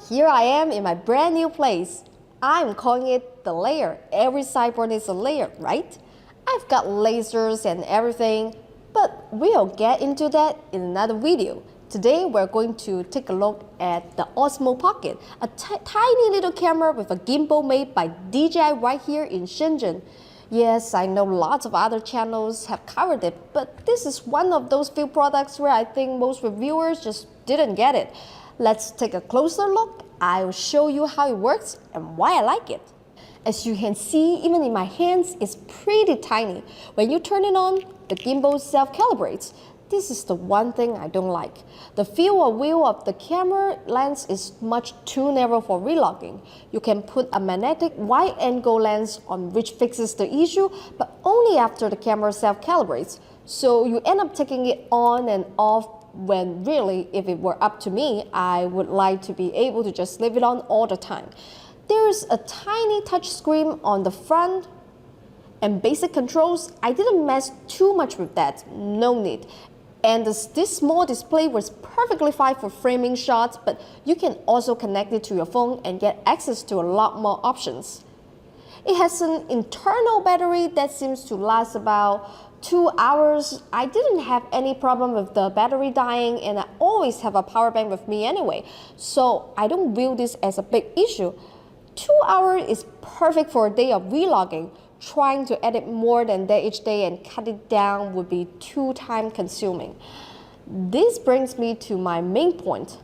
Here I am in my brand new place. I'm calling it the layer. Every cyborg needs a layer, right? I've got lasers and everything, but we'll get into that in another video. Today we're going to take a look at the Osmo Pocket, a tiny little camera with a gimbal made by DJI right here in Shenzhen. Yes, I know lots of other channels have covered it, but this is one of those few products where I think most reviewers just didn't get it. Let's take a closer look. I'll show you how it works and why I like it. As you can see, even in my hands, it's pretty tiny. When you turn it on, the gimbal self-calibrates. This is the one thing I don't like. The field of view of the camera lens is much too narrow for vlogging. You can put a magnetic wide-angle lens on which fixes the issue, but only after the camera self-calibrates. So you end up taking it on and off when really, if it were up to me, I would like to be able to just leave it on all the time. There's a tiny touch screen on the front and basic controls. I didn't mess too much with that, no need. And this small display was perfectly fine for framing shots, but you can also connect it to your phone and get access to a lot more options. It has an internal battery that seems to last about 2 hours. I didn't have any problem with the battery dying, and I always have a power bank with me anyway, so I don't view this as a big issue. 2 hours is perfect for a day of vlogging. Trying to edit more than that each day and cut it down would be too time consuming. This brings me to my main point.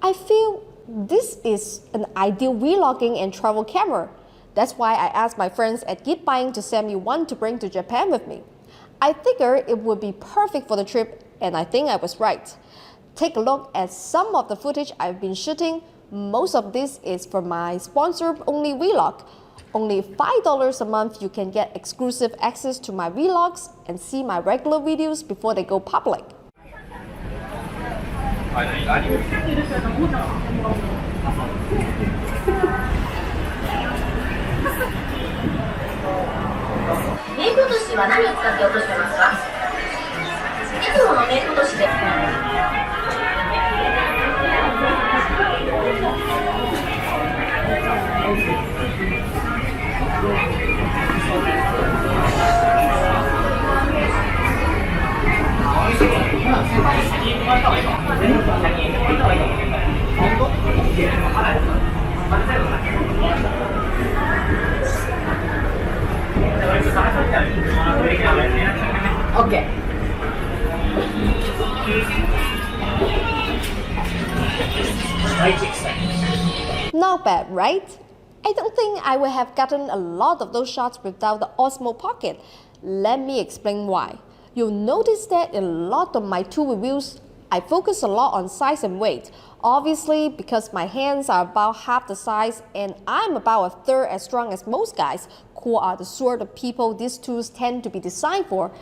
I feel this is an ideal vlogging and travel camera. That's why I asked my friends at Geek Buying to send me one to bring to Japan with me. I figured it would be perfect for the trip, and I think I was right. Take a look at some of the footage I've been shooting. Most of this is for my sponsor-only vlog. Only $5 a month you can get exclusive access to my vlogs and see my regular videos before they go public. Okay. Not bad, right? I don't think I would have gotten a lot of those shots without the Osmo Pocket. Let me explain why. You'll notice that in a lot of my tool reviews, I focus a lot on size and weight. Obviously, because my hands are about half the size and I'm about a third as strong as most guys, who are the sort of people these tools tend to be designed for.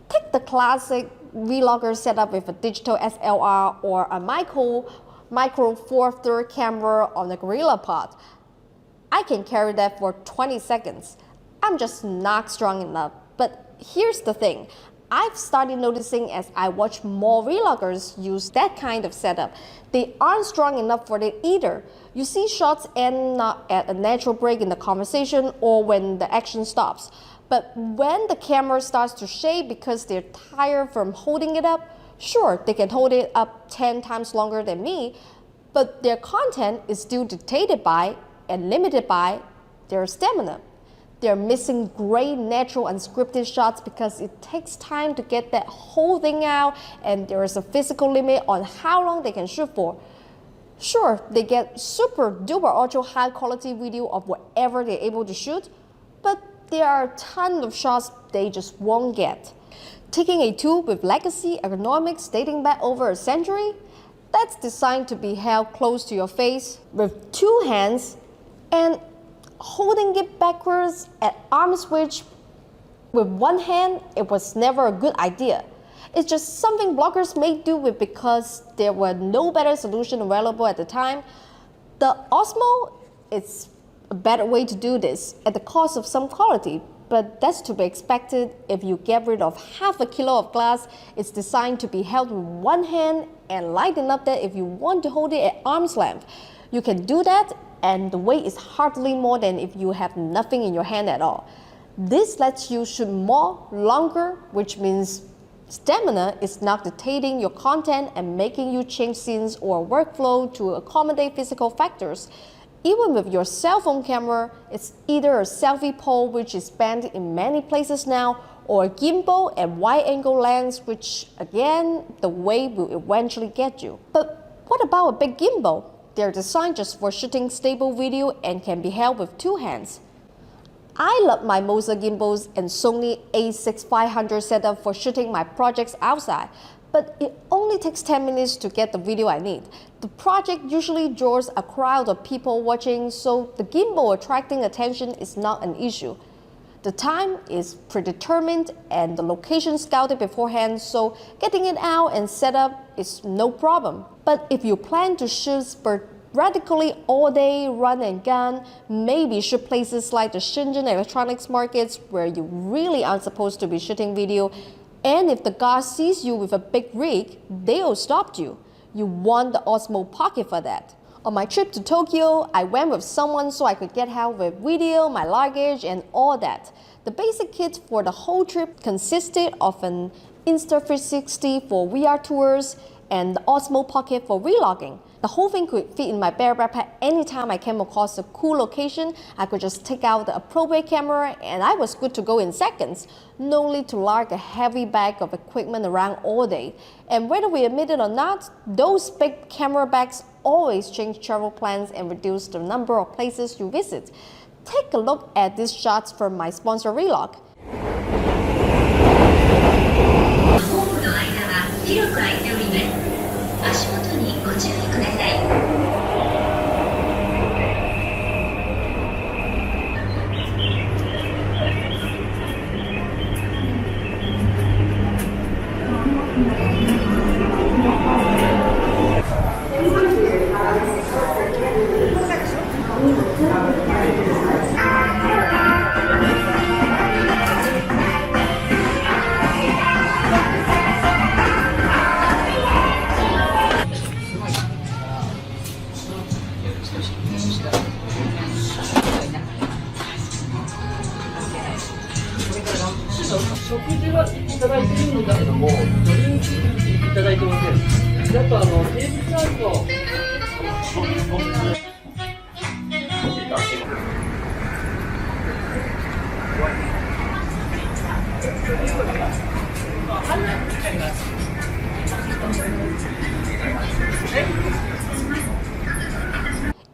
Take the classic vlogger setup with a digital SLR or a micro 4-third camera on a Gorilla Pod. I can carry that for 20 seconds. I'm just not strong enough. But here's the thing. I've started noticing as I watch more vloggers use that kind of setup. They aren't strong enough for it either. You see shots end up at a natural break in the conversation or when the action stops. But when the camera starts to shake because they're tired from holding it up, sure, they can hold it up 10 times longer than me, but their content is still dictated by and limited by their stamina. They're missing great natural unscripted shots because it takes time to get that whole thing out, and there is a physical limit on how long they can shoot for. Sure, they get super duper ultra high quality video of whatever they're able to shoot, but there are a ton of shots they just won't get. Taking a tool with legacy ergonomics dating back over a century, that's designed to be held close to your face with two hands, and holding it backwards at arm's reach with one hand, it was never a good idea. It's just something bloggers may do with because there were no better solution available at the time. The Osmo is a better way to do this at the cost of some quality, but that's to be expected if you get rid of half a kilo of glass. It's designed to be held with one hand and light enough that if you want to hold it at arm's length, You can do that, and the weight is hardly more than if you have nothing in your hand at all. This lets you shoot more, longer, which means stamina is not dictating your content and making you change scenes or workflow to accommodate physical factors. Even with your cell phone camera, it's either a selfie pole, which is banned in many places now, or a gimbal and wide-angle lens, which again, the weight will eventually get you. But what about a big gimbal? They're designed just for shooting stable video and can be held with two hands. I love my Moza gimbals and Sony a6500 setup for shooting my projects outside, but it only takes 10 minutes to get the video I need. The project usually draws a crowd of people watching, so the gimbal attracting attention is not an issue. The time is predetermined and the location scouted beforehand, so getting it out and set up is no problem. But if you plan to shoot sporadically all day, run and gun, maybe shoot places like the Shenzhen electronics markets where you really aren't supposed to be shooting video, and if the guard sees you with a big rig, they'll stop you. You want the Osmo Pocket for that. On my trip to Tokyo, I went with someone so I could get help with video, my luggage, and all that. The basic kit for the whole trip consisted of an Insta360 for VR tours and the Osmo Pocket for vlogging. The whole thing could fit in my bare backpack anytime I came across a cool location. I could just take out the appropriate camera and I was good to go in seconds. No need to lug a heavy bag of equipment around all day. And whether we admit it or not, those big camera bags always change travel plans and reduce the number of places you visit. Take a look at these shots from my sponsor Vlog.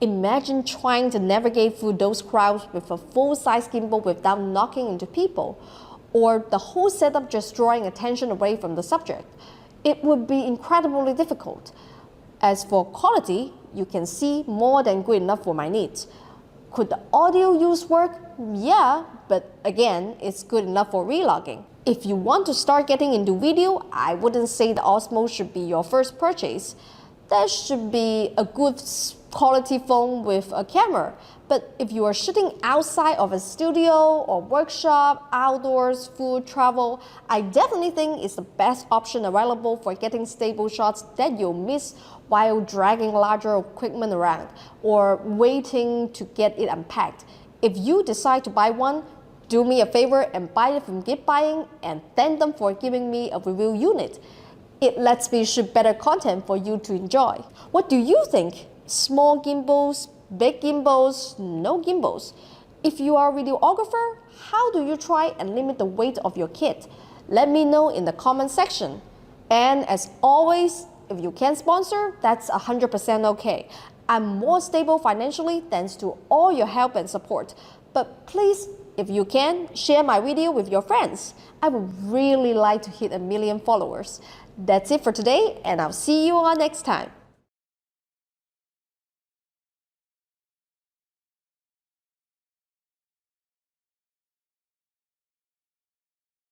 Imagine trying to navigate through those crowds with a full-size gimbal without knocking into people, or the whole setup just drawing attention away from the subject. It would be incredibly difficult. As for quality, you can see more than good enough for my needs. Could the audio use work? Yeah, but again, it's good enough for vlogging. If you want to start getting into video, I wouldn't say the Osmo should be your first purchase. That should be a good quality phone with a camera. But if you are shooting outside of a studio or workshop, outdoors, food, travel, I definitely think it's the best option available for getting stable shots that you'll miss while dragging larger equipment around or waiting to get it unpacked. If you decide to buy one, do me a favor and buy it from Gift Buying and thank them for giving me a review unit. It lets me shoot better content for you to enjoy. What do you think? Small gimbals, big gimbals, no gimbals? If you are a videographer, how do you try and limit the weight of your kit? Let me know in the comment section. And as always, if you can sponsor, that's 100% okay. I'm more stable financially thanks to all your help and support. But please, if you can, share my video with your friends. I would really like to hit 1 million followers. That's it for today, and I'll see you all next time.